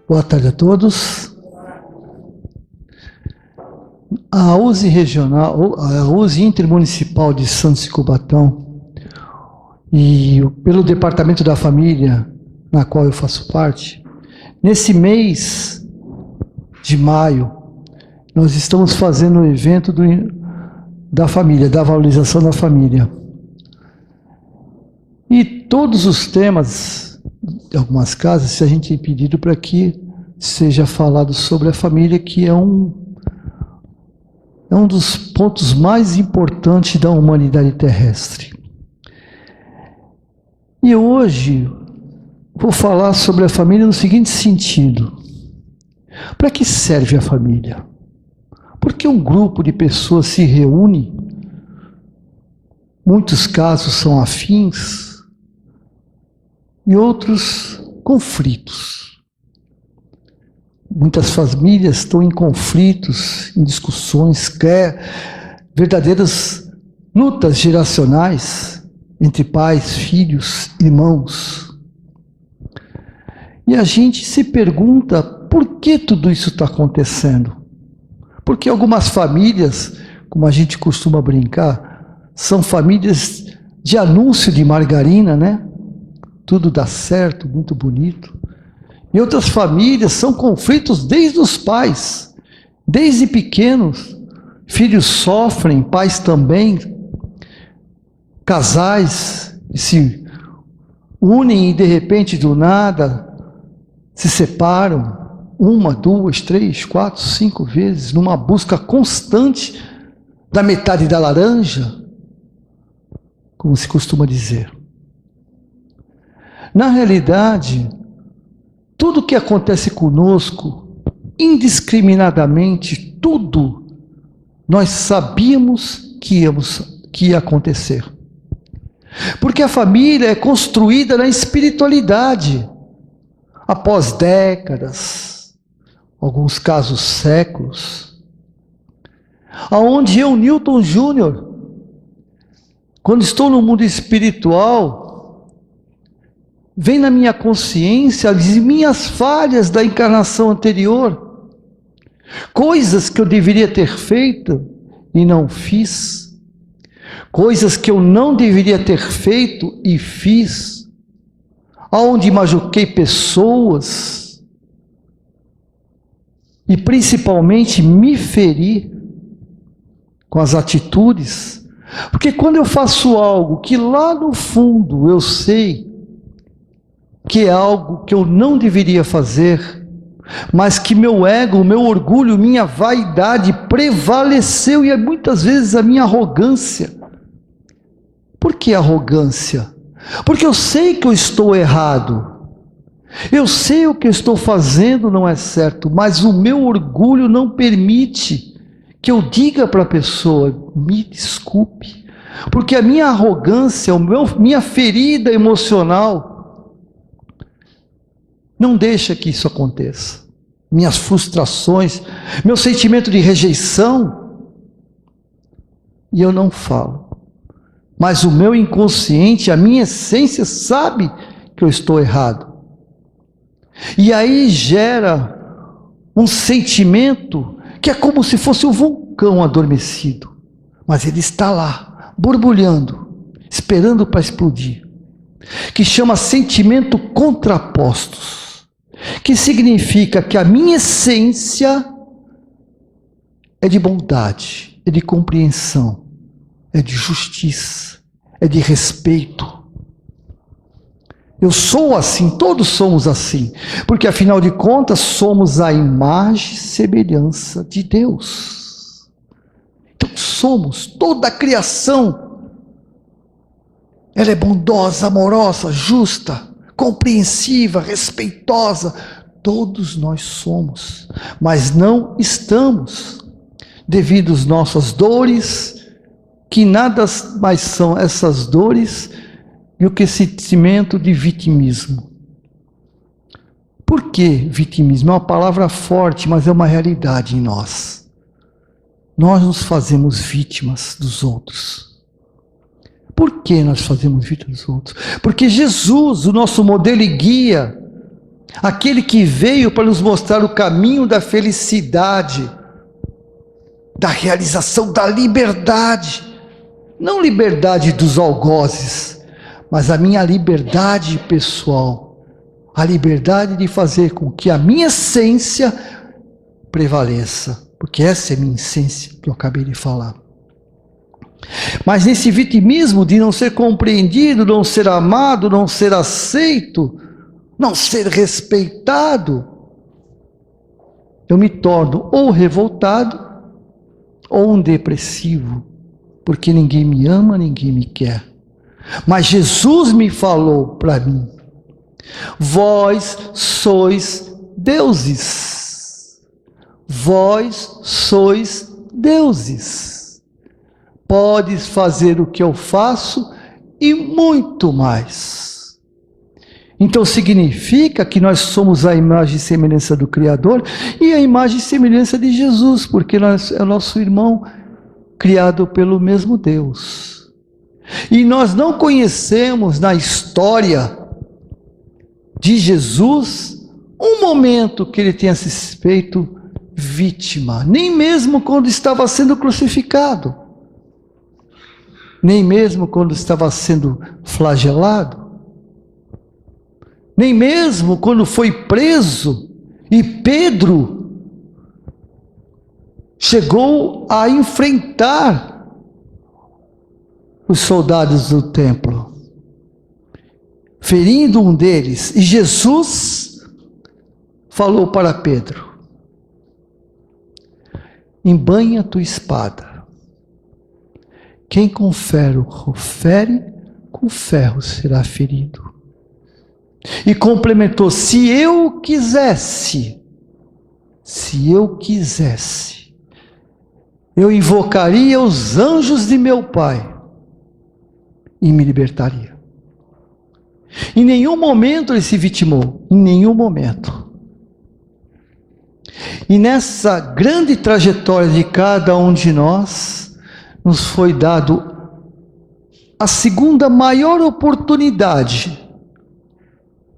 Boa tarde a todos. A USE regional, a USE intermunicipal de Santos e Cubatão, e pelo Departamento da Família, na qual eu faço parte, nesse mês de maio, nós estamos fazendo o evento da família, da valorização da família. E todos os temas, de algumas casas, a gente tem pedido para que seja falado sobre a família, que é um dos pontos mais importantes da humanidade terrestre. E hoje vou falar sobre a família no seguinte sentido: para que serve a família? Por que um grupo de pessoas se reúne? Muitos casos são afins e outros conflitos. Muitas famílias estão em conflitos, em discussões, verdadeiras lutas geracionais entre pais, filhos, irmãos. E a gente se pergunta por que tudo isso está acontecendo. Porque algumas famílias, como a gente costuma brincar, são famílias de anúncio de margarina, né? Tudo dá certo, muito bonito. E outras famílias são conflitos desde os pais, desde pequenos. Filhos sofrem, pais também. Casais se unem e de repente do nada se separam. 1, 2, 3, 4, 5 vezes, numa busca constante da metade da laranja, como se costuma dizer. Na realidade, tudo que acontece conosco, indiscriminadamente, tudo, nós sabíamos que ia acontecer. Porque a família é construída na espiritualidade, após décadas, alguns casos séculos, aonde eu, Newton Júnior, quando estou no mundo espiritual, vem na minha consciência as minhas falhas da encarnação anterior, coisas que eu deveria ter feito e não fiz, coisas que eu não deveria ter feito e fiz, aonde machuquei pessoas e principalmente me feri com as atitudes, porque quando eu faço algo que lá no fundo eu sei que é algo que eu não deveria fazer, mas que meu ego, meu orgulho, minha vaidade prevaleceu, e muitas vezes a minha arrogância. Por que arrogância? Porque eu sei que eu estou errado, eu sei o que eu estou fazendo não é certo, mas o meu orgulho não permite que eu diga para a pessoa, me desculpe, porque a minha arrogância, minha ferida emocional não deixa que isso aconteça. Minhas frustrações, meu sentimento de rejeição, e eu não falo. Mas o meu inconsciente, a minha essência sabe que eu estou errado. E aí gera um sentimento que é como se fosse um vulcão adormecido. Mas ele está lá, borbulhando, esperando para explodir. Que chama sentimento contrapostos. Que significa que a minha essência é de bondade, é de compreensão, é de justiça, é de respeito. Eu sou assim, todos somos assim, porque afinal de contas somos a imagem e semelhança de Deus. Então somos, toda a criação, ela é bondosa, amorosa, justa, compreensiva, respeitosa, todos nós somos, mas não estamos, devido às nossas dores, que nada mais são essas dores e o que sentimento de vitimismo. Por que vitimismo? É uma palavra forte, mas é uma realidade em nós. Nós nos fazemos vítimas dos outros. Por que nós fazemos vítimas dos outros? Porque Jesus, o nosso modelo e guia, aquele que veio para nos mostrar o caminho da felicidade, da realização, da liberdade, não liberdade dos algozes, mas a minha liberdade pessoal, a liberdade de fazer com que a minha essência prevaleça, porque essa é a minha essência que eu acabei de falar. Mas nesse vitimismo de não ser compreendido, não ser amado, não ser aceito, não ser respeitado, eu me torno ou revoltado ou um depressivo, porque ninguém me ama, ninguém me quer. Mas Jesus me falou para mim: vós sois deuses, vós sois deuses. Podes fazer o que eu faço e muito mais. Então significa que nós somos a imagem e semelhança do Criador e a imagem e semelhança de Jesus, porque nós é o nosso irmão criado pelo mesmo Deus. E nós não conhecemos na história de Jesus um momento que ele tenha se feito vítima, nem mesmo quando estava sendo crucificado, nem mesmo quando estava sendo flagelado, nem mesmo quando foi preso e Pedro chegou a enfrentar os soldados do templo, ferindo um deles. E Jesus falou para Pedro: embanha a tua espada. Quem com ferro fere, com ferro será ferido. E complementou: se eu quisesse, eu invocaria os anjos de meu Pai e me libertaria. Em nenhum momento ele se vitimou, em nenhum momento. E nessa grande trajetória de cada um de nós, nos foi dado a segunda maior oportunidade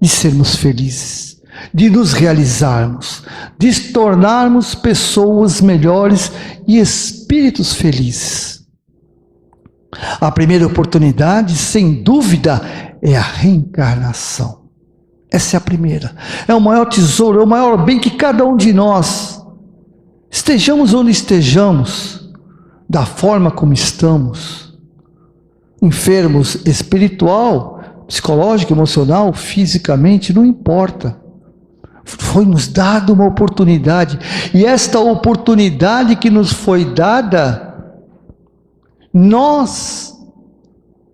de sermos felizes, de nos realizarmos, de se tornarmos pessoas melhores e espíritos felizes. A primeira oportunidade, sem dúvida, é a reencarnação. Essa é a primeira. É o maior tesouro, é o maior bem que cada um de nós, estejamos onde estejamos, da forma como estamos, enfermos espiritual, psicológico, emocional, fisicamente, não importa. Foi nos dada uma oportunidade, e esta oportunidade que nos foi dada, nós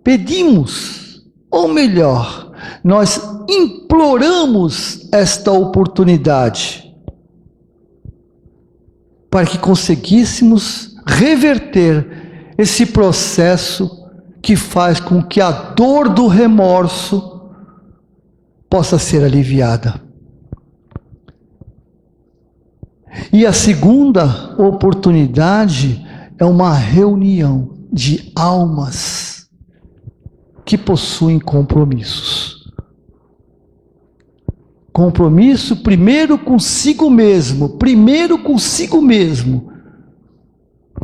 pedimos, ou melhor, nós imploramos esta oportunidade, para que conseguíssemos reverter esse processo que faz com que a dor do remorso possa ser aliviada. E a segunda oportunidade é uma reunião de almas que possuem compromissos. Compromisso primeiro consigo mesmo,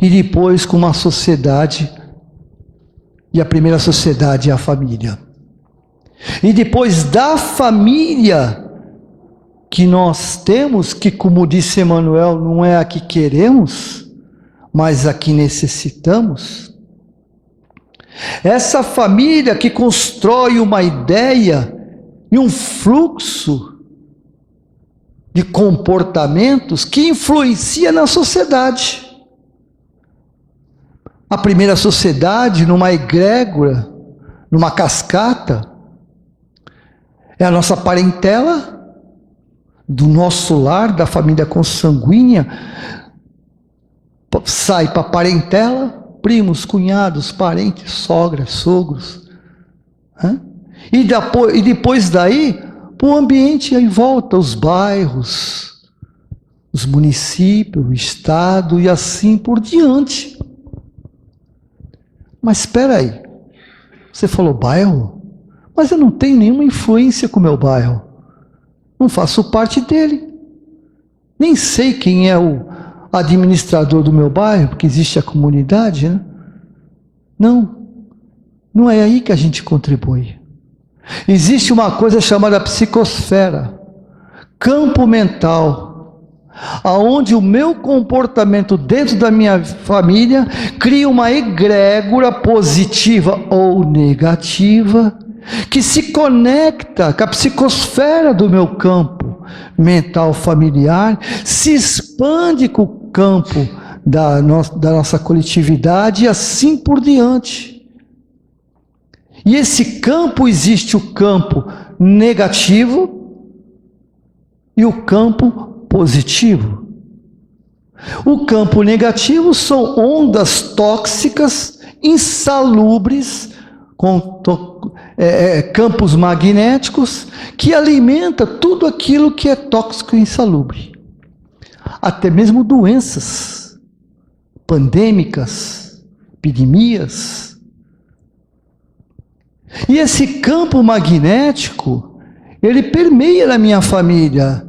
e depois com uma sociedade, e a primeira sociedade é a família. E depois da família que nós temos, que como disse Emmanuel, não é a que queremos, mas a que necessitamos. Essa família que constrói uma ideia e um fluxo de comportamentos que influencia na sociedade. A primeira sociedade, numa egrégora, numa cascata, é a nossa parentela, do nosso lar, da família consanguínea, sai para a parentela, primos, cunhados, parentes, sogras, sogros. E depois daí, para o ambiente em volta, os bairros, os municípios, o estado e assim por diante. Mas espera aí, você falou bairro? Mas eu não tenho nenhuma influência com o meu bairro. não faço parte dele. Nem sei quem é o administrador do meu bairro, porque existe a comunidade, né? Não é aí que a gente contribui. Existe uma coisa chamada psicosfera, campo mental, aonde o meu comportamento dentro da minha família cria uma egrégora positiva ou negativa, que se conecta com a psicosfera do meu campo mental familiar, se expande com o campo da nossa coletividade e assim por diante. E esse campo, existe o campo negativo e o campo positivo. O campo negativo são ondas tóxicas, insalubres, com campos magnéticos, que alimenta tudo aquilo que é tóxico e insalubre. Até mesmo doenças pandêmicas, epidemias. E esse campo magnético, ele permeia na minha família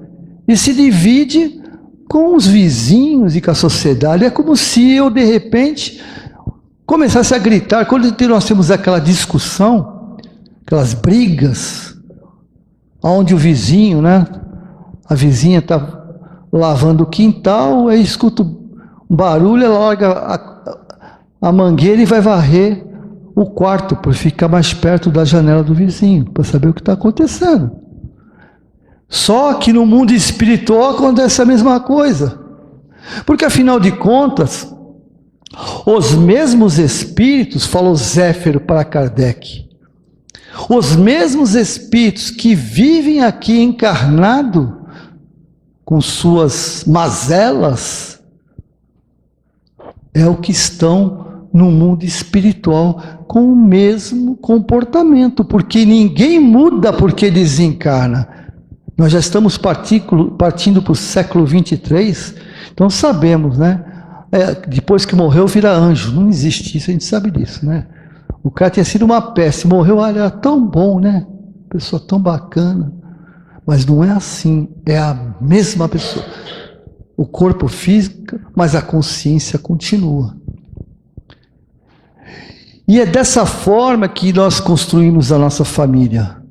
e se divide com os vizinhos e com a sociedade. É como se eu, de repente, começasse a gritar. Quando nós temos aquela discussão, aquelas brigas, onde o vizinho, né? A vizinha está lavando o quintal, aí escuta um barulho, ela larga a mangueira e vai varrer o quarto, para ficar mais perto da janela do vizinho, para saber o que está acontecendo. Só que no mundo espiritual acontece a mesma coisa. Porque afinal de contas, os mesmos espíritos, falou Zéfiro para Kardec, os mesmos espíritos que vivem aqui encarnado, com suas mazelas, é o que estão no mundo espiritual com o mesmo comportamento, porque ninguém muda porque desencarna. Nós já estamos partindo para o século 23, então sabemos, né? Depois que morreu vira anjo. Não existe isso, a gente sabe disso, né? O cara tinha sido uma peste, morreu, olha, era tão bom, né? Pessoa tão bacana. Mas não é assim, é a mesma pessoa. O corpo físico, mas a consciência continua. E é dessa forma que nós construímos a nossa família.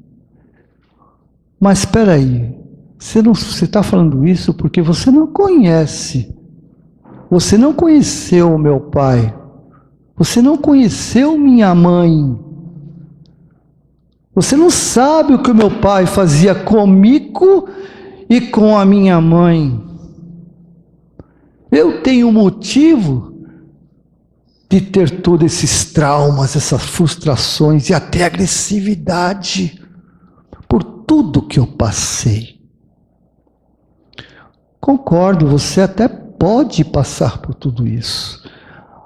Mas espera aí, você está falando isso porque você não conhece. Você não conheceu o meu pai. Você não conheceu minha mãe. Você não sabe o que o meu pai fazia comigo e com a minha mãe. Eu tenho motivo de ter todos esses traumas, essas frustrações e até agressividade por tudo que eu passei. Concordo, você até pode passar por tudo isso.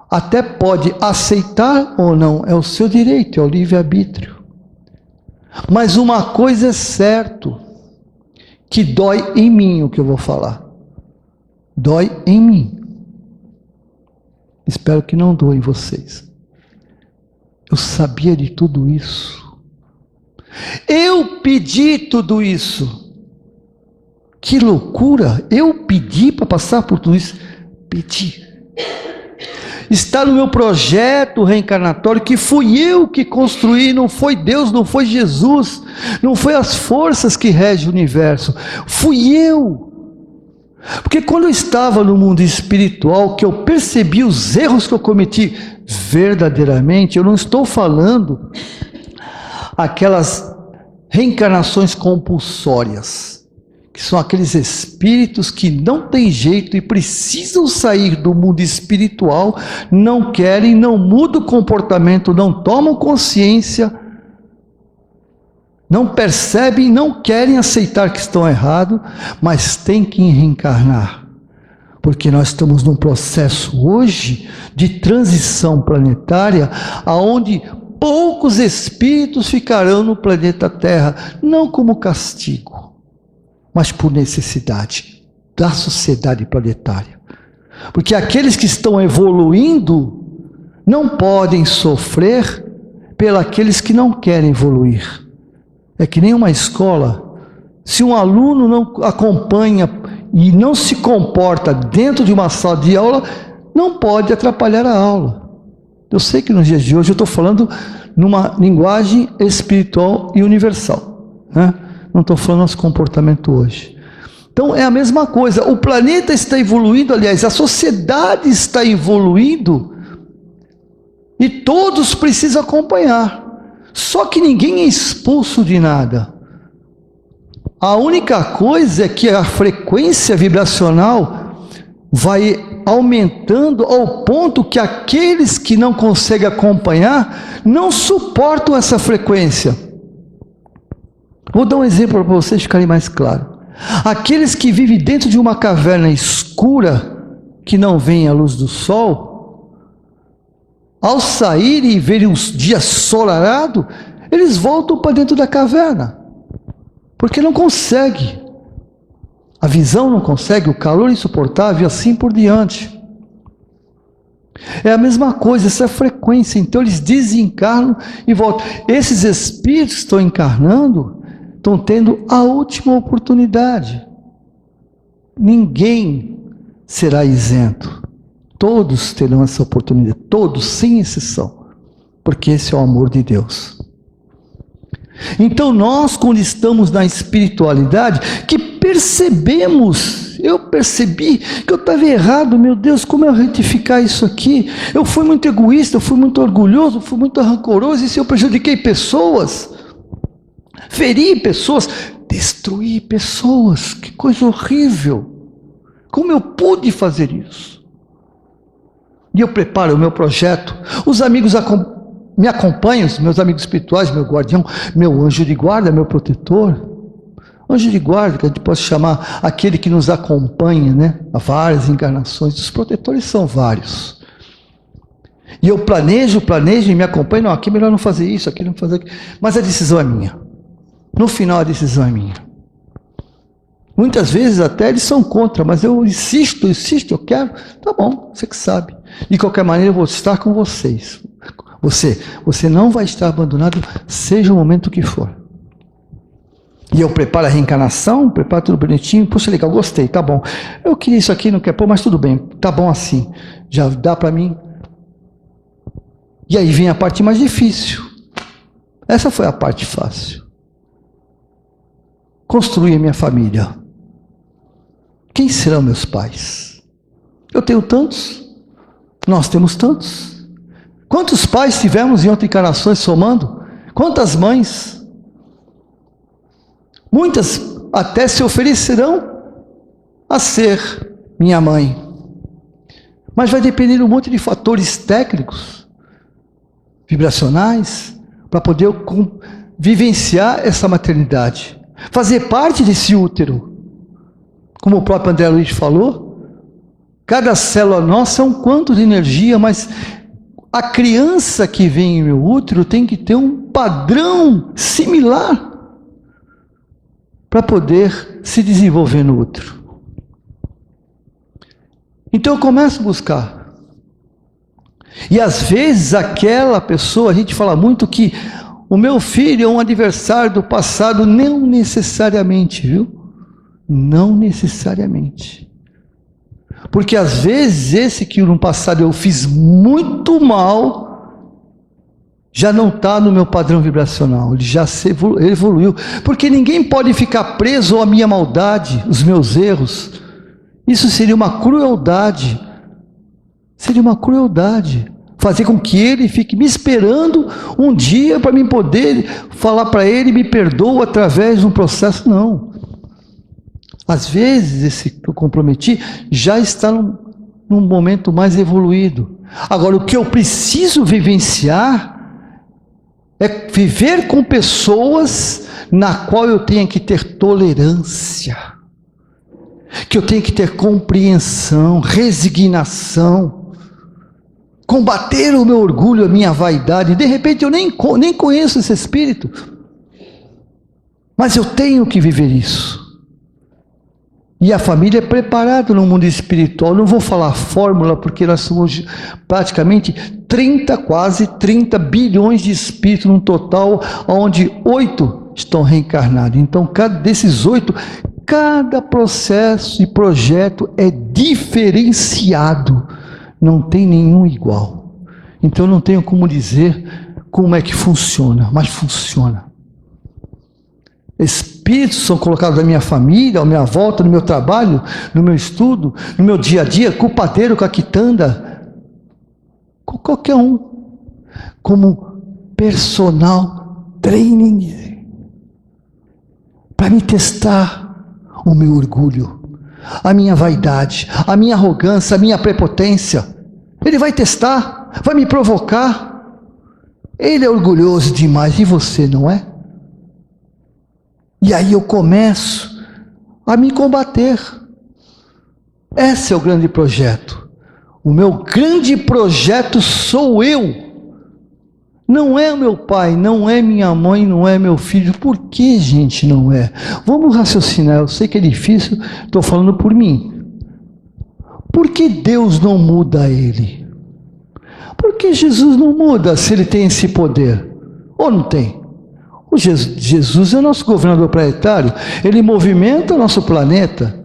Até pode aceitar ou não, é o seu direito, é o livre-arbítrio. Mas uma coisa é certo, que dói em mim o que eu vou falar. Dói em mim. Espero que não doe em vocês. Eu sabia de tudo isso. Eu pedi tudo isso. Que loucura! Eu pedi para passar por tudo isso. Pedi. Está no meu projeto reencarnatório, que fui eu que construí, não foi Deus, não foi Jesus, não foi as forças que regem o universo, fui eu. Porque quando eu estava no mundo espiritual, que eu percebi os erros que eu cometi verdadeiramente, eu não estou falando aquelas reencarnações compulsórias, que são aqueles espíritos que não têm jeito e precisam sair do mundo espiritual, não querem, não mudam o comportamento, não tomam consciência, não percebem, não querem aceitar que estão errados, mas têm que reencarnar. Porque nós estamos num processo hoje de transição planetária, aonde poucos espíritos ficarão no planeta Terra, não como castigo, mas por necessidade da sociedade planetária. Porque aqueles que estão evoluindo não podem sofrer pelos aqueles que não querem evoluir. É que nem uma escola, Se um aluno não acompanha e não se comporta dentro de uma sala de aula, não pode atrapalhar a aula. Eu sei que nos dias de hoje eu estou falando numa linguagem espiritual e universal, né? Não estou falando nosso comportamento hoje. Então é a mesma coisa, o planeta está evoluindo, aliás, a sociedade está evoluindo e todos precisam acompanhar. Só que ninguém é expulso de nada. A única coisa é que a frequência vibracional vai aumentando ao ponto que aqueles que não conseguem acompanhar não suportam essa frequência. Vou dar um exemplo para vocês ficarem mais claro. Aqueles que vivem dentro de uma caverna escura, que não vem a luz do sol, ao saírem e verem os dias solarados, eles voltam para dentro da caverna, porque não consegue. A visão não consegue, o calor é insuportável e assim por diante. É a mesma coisa, essa frequência. Então eles desencarnam e voltam. Esses espíritos que estão encarnando, estão tendo a última oportunidade. Ninguém será isento. Todos terão essa oportunidade, todos, sem exceção, porque esse é o amor de Deus. Então nós, quando estamos na espiritualidade, que percebemos, eu percebi que eu estava errado, meu Deus, como eu retificar isso aqui? Eu fui muito egoísta, eu fui muito orgulhoso, eu fui muito rancoroso, e se eu prejudiquei pessoas, feri pessoas, destruí pessoas, que coisa horrível, como eu pude fazer isso? E eu preparo o meu projeto, os amigos me acompanham, os meus amigos espirituais, meu guardião, meu anjo de guarda, meu protetor. Anjo de guarda, que a gente pode chamar aquele que nos acompanha, né? Há várias encarnações, os protetores são vários. E eu planejo e me acompanho, não, aqui é melhor não fazer isso, aqui não fazer aquilo. Mas a decisão é minha. No final a decisão é minha. Muitas vezes até eles são contra, mas eu insisto, eu quero, tá bom, você que sabe. De qualquer maneira eu vou estar com vocês. Você não vai estar abandonado, seja o momento que for. E eu preparo a reencarnação, preparo tudo bonitinho, puxa, legal, gostei, tá bom. Eu queria isso aqui, não quer pôr, mas tudo bem, tá bom assim, já dá para mim. E aí vem a parte mais difícil. Essa foi a parte fácil. Construir a minha família. Quem serão meus pais? Eu tenho tantos, nós temos tantos. Quantos pais tivemos em outras encarnações somando? Quantas mães? Muitas até se oferecerão a ser minha mãe. Mas vai depender de um monte de fatores técnicos, vibracionais, para poder vivenciar essa maternidade. Fazer parte desse útero. Como o próprio André Luiz falou, cada célula nossa é um quanto de energia, mas a criança que vem em meu útero tem que ter um padrão similar para poder se desenvolver no útero. Então eu começo a buscar. E às vezes aquela pessoa, a gente fala muito que o meu filho é um adversário do passado, não necessariamente, viu? Não necessariamente. Porque às vezes esse que no passado eu fiz muito mal, já não está no meu padrão vibracional, ele já evoluiu. Porque ninguém pode ficar preso à minha maldade, os meus erros. Isso seria uma crueldade. Seria uma crueldade. Fazer com que ele fique me esperando um dia para mim poder falar para ele, me perdoa através de um processo, não. Às vezes, esse que eu comprometi já está num momento mais evoluído. Agora, o que eu preciso vivenciar é viver com pessoas na qual eu tenha que ter tolerância, que eu tenha que ter compreensão, resignação, combater o meu orgulho, a minha vaidade. De repente eu nem conheço esse espírito, mas eu tenho que viver isso. E a família é preparada no mundo espiritual. Não vou falar fórmula, porque nós somos praticamente quase 30 bilhões de espíritos num total, onde 8 estão reencarnados. Então, desses 8, cada processo e projeto é diferenciado. Não tem nenhum igual. Então, não tenho como dizer como é que funciona, mas funciona. Espíritos são colocados na minha família, à minha volta, no meu trabalho, no meu estudo, no meu dia a dia, com o padeiro, com a quitanda, com qualquer um, como personal training, para me testar o meu orgulho, a minha vaidade, a minha arrogância, a minha prepotência. Ele vai testar, vai me provocar. Ele é orgulhoso demais, e você não é? E aí eu começo a me combater. Esse é o grande projeto. O meu grande projeto sou eu. Não é o meu pai, não é minha mãe, não é meu filho. Por que, gente, não é? Vamos raciocinar. Eu sei que é difícil, estou falando por mim. Por que Deus não muda ele? Por que Jesus não muda se ele tem esse poder? Ou não tem? O Jesus é o nosso governador planetário, ele movimenta o nosso planeta,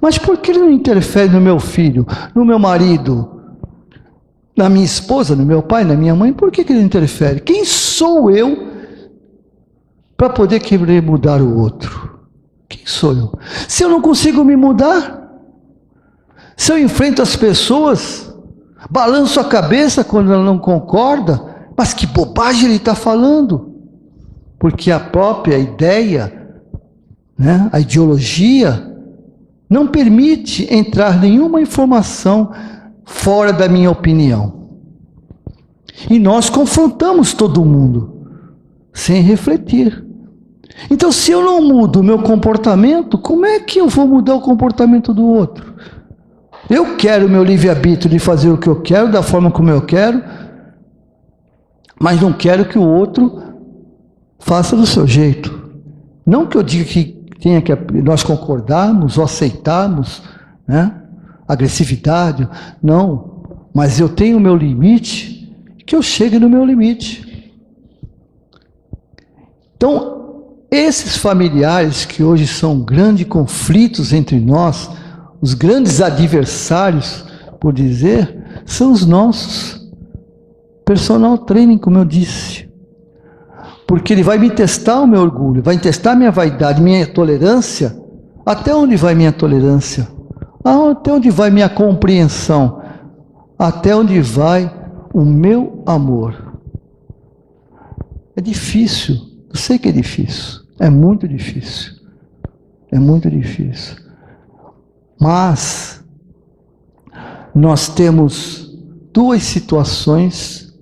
mas por que ele não interfere no meu filho, no meu marido, na minha esposa, no meu pai, na minha mãe? Por que ele não interfere? Quem sou eu para poder querer mudar o outro? Quem sou eu? Se eu não consigo me mudar, se eu enfrento as pessoas, balanço a cabeça quando ela não concorda, mas que bobagem ele está falando? Porque a própria ideia, né, a ideologia, não permite entrar nenhuma informação fora da minha opinião. E nós confrontamos todo mundo, sem refletir. Então, se eu não mudo o meu comportamento, como é que eu vou mudar o comportamento do outro? Eu quero o meu livre-arbítrio de fazer o que eu quero, da forma como eu quero, mas não quero que o outro faça do seu jeito. Não que eu diga que tenha que nós concordarmos ou aceitarmos, né, agressividade, não. Mas eu tenho o meu limite, que eu chegue no meu limite. Então, esses familiares que hoje são grandes conflitos entre nós, os grandes adversários, por dizer, são os nossos personal training, como eu disse. Porque ele vai me testar o meu orgulho, vai testar a minha vaidade, minha tolerância. Até onde vai minha tolerância? Até onde vai minha compreensão? Até onde vai o meu amor? É difícil, eu sei que é difícil, é muito difícil. É muito difícil. Mas nós temos duas situações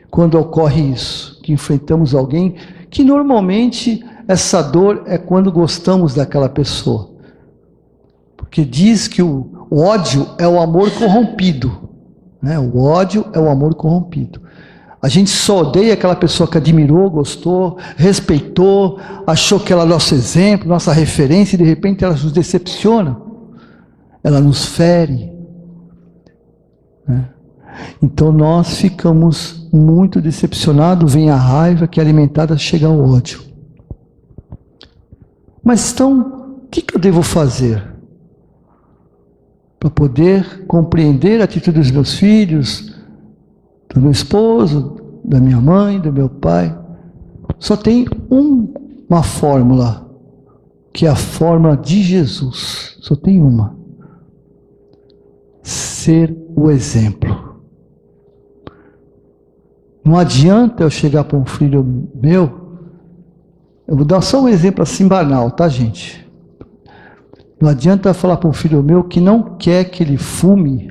quando ocorre isso, que enfrentamos alguém que normalmente essa dor é quando gostamos daquela pessoa. Porque diz que o ódio é o amor corrompido, né? O ódio é o amor corrompido. A gente só odeia aquela pessoa que admirou, gostou, respeitou, achou que ela é nosso exemplo, nossa referência, e de repente ela nos decepciona, ela nos fere, né? Então nós ficamos muito decepcionados, vem a raiva que é alimentada, chega ao ódio. Mas então, o que eu devo fazer para poder compreender a atitude dos meus filhos, do meu esposo, da minha mãe, do meu pai? Só tem uma fórmula, que é a fórmula de Jesus. Só tem uma: ser o exemplo. Não adianta eu chegar para um filho meu, eu vou dar só um exemplo assim banal, tá, gente? Não adianta eu falar para um filho meu que não quer que ele fume,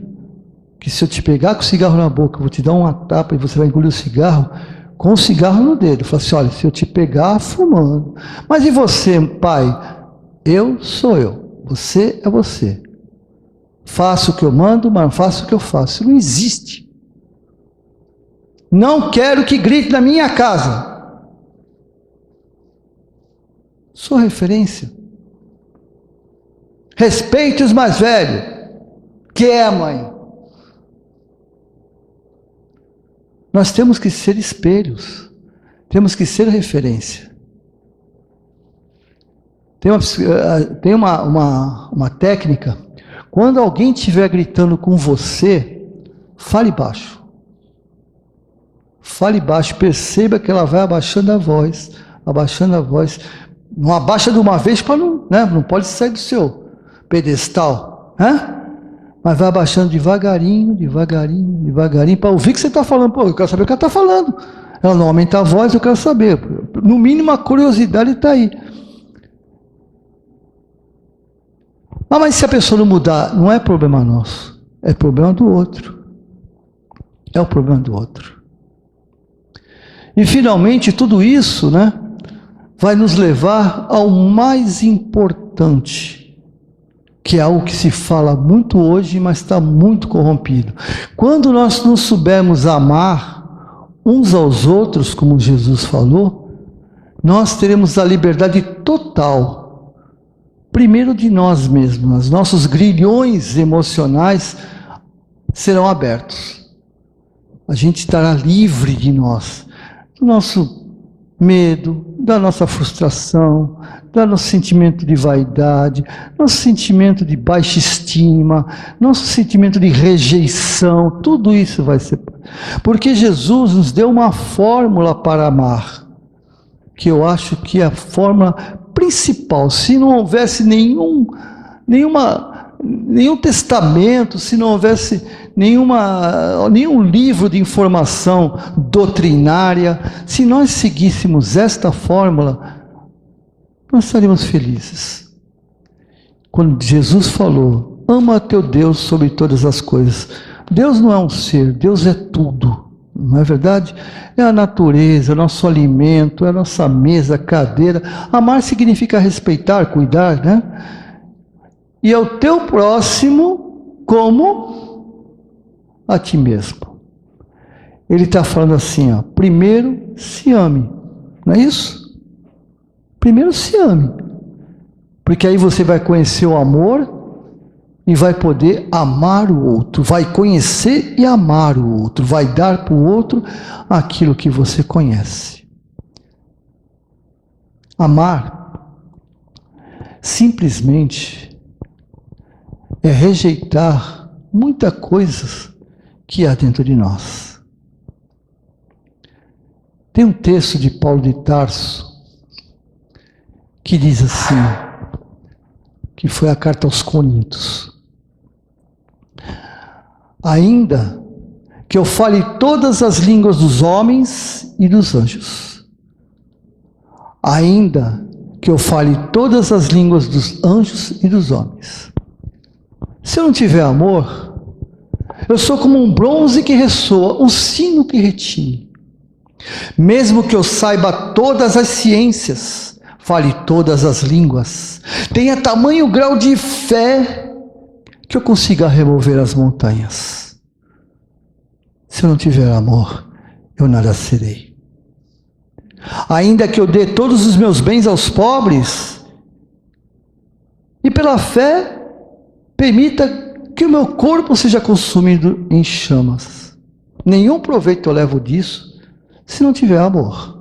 que se eu te pegar com o cigarro na boca, eu vou te dar uma tapa e você vai engolir o cigarro, com o cigarro no dedo. Eu falo assim, olha, se eu te pegar fumando. Mas e você, pai? Eu sou eu, você é você. Faço o que eu mando, mas não faço o que eu faço. Isso não existe. Não quero que grite na minha casa. Sou referência. Respeite os mais velhos, que é a mãe. Nós temos que ser espelhos, temos que ser referência. Tem uma técnica. Quando alguém estiver gritando com você, fale baixo. Fale baixo, perceba que ela vai abaixando a voz. Não abaixa de uma vez para não, né? Não pode sair do seu pedestal, né? Mas vai abaixando devagarinho, para ouvir o que você está falando. Pô, eu quero saber o que ela está falando. Ela não aumenta a voz, eu quero saber. No mínimo a curiosidade está aí. Mas se a pessoa não mudar, não é problema nosso, é problema do outro. É o problema do outro. E finalmente tudo isso, né, vai nos levar ao mais importante, que é algo que se fala muito hoje, mas está muito corrompido. Quando nós não soubermos amar uns aos outros, como Jesus falou, nós teremos a liberdade total, primeiro de nós mesmos, nossos grilhões emocionais serão abertos. A gente estará livre de nós, do nosso medo, da nossa frustração, do nosso sentimento de vaidade, nosso sentimento de baixa estima, nosso sentimento de rejeição, tudo isso vai ser... Porque Jesus nos deu uma fórmula para amar, que eu acho que é a fórmula principal. Se não houvesse nenhum testamento, se não houvesse nenhum livro de informação doutrinária, se nós seguíssemos esta fórmula, nós estaríamos felizes. Quando Jesus falou, ama teu Deus sobre todas as coisas. Deus não é um ser, Deus é tudo. Não é verdade? É a natureza, é o nosso alimento, é a nossa mesa, cadeira. Amar significa respeitar, cuidar, né? E é o teu próximo como a ti mesmo. Ele está falando assim, ó, primeiro se ame, não é isso? Primeiro se ame, porque aí você vai conhecer o amor e vai poder amar o outro, vai conhecer e amar o outro, vai dar para o outro aquilo que você conhece. Amar simplesmente é rejeitar muitas coisas que há dentro de nós. Tem um texto de Paulo de Tarso que diz assim, que foi a carta aos Coríntios: ainda que eu fale todas as línguas dos homens e dos anjos, ainda que eu fale todas as línguas dos anjos e dos homens, se eu não tiver amor, eu sou como um bronze que ressoa, um sino que retine. Mesmo que eu saiba todas as ciências, fale todas as línguas, tenha tamanho grau de fé que eu consiga remover as montanhas, se eu não tiver amor, eu nada serei. Ainda que eu dê todos os meus bens aos pobres, e pela fé permita que o meu corpo seja consumido em chamas, nenhum proveito eu levo disso, se não tiver amor.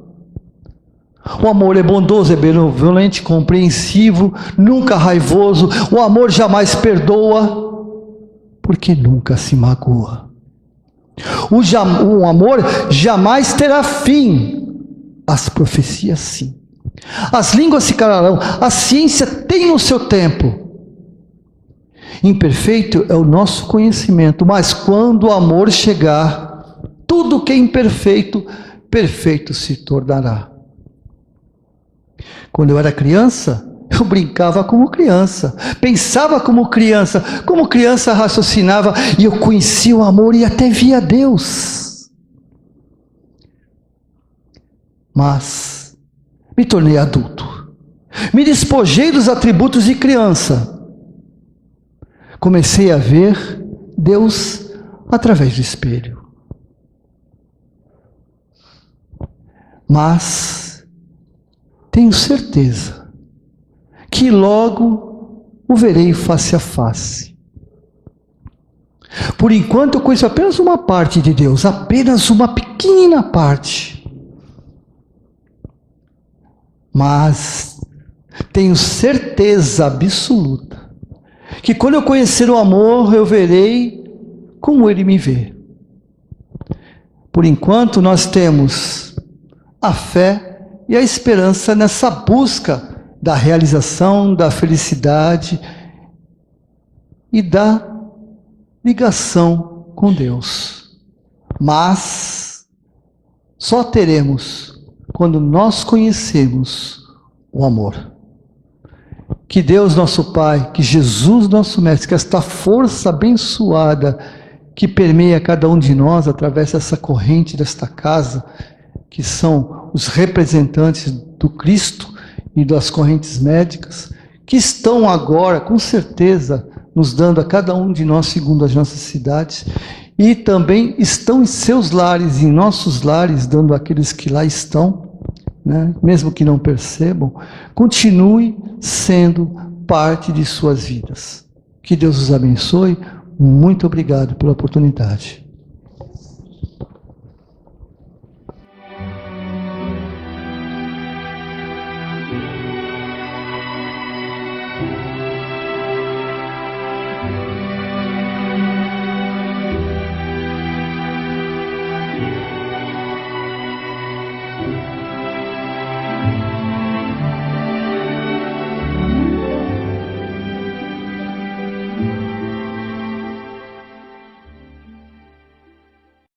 O amor é bondoso, é benevolente, compreensivo, nunca raivoso. O amor jamais perdoa, porque nunca se magoa. O amor jamais terá fim. As profecias sim. As línguas se calarão. A ciência tem o seu tempo. Imperfeito é o nosso conhecimento, mas quando o amor chegar, tudo que é imperfeito, perfeito se tornará. Quando eu era criança, eu brincava como criança, pensava como criança raciocinava, e eu conhecia o amor e até via Deus. Mas me tornei adulto, me despojei dos atributos de criança, comecei a ver Deus através do espelho. Mas tenho certeza que logo o verei face a face. Por enquanto eu conheço apenas uma parte de Deus, apenas uma pequena parte. Mas tenho certeza absoluta que quando eu conhecer o amor, eu verei como Ele me vê. Por enquanto, nós temos a fé e a esperança nessa busca da realização, da felicidade e da ligação com Deus. Mas só teremos quando nós conhecemos o amor. Que Deus nosso Pai, que Jesus nosso Mestre, que esta força abençoada que permeia cada um de nós através dessa corrente desta casa, que são os representantes do Cristo e das correntes médicas, que estão agora, com certeza, nos dando a cada um de nós segundo as nossas cidades, e também estão em seus lares, em nossos lares, dando àqueles que lá estão, né? Mesmo que não percebam, continue sendo parte de suas vidas. Que Deus os abençoe. Muito obrigado pela oportunidade.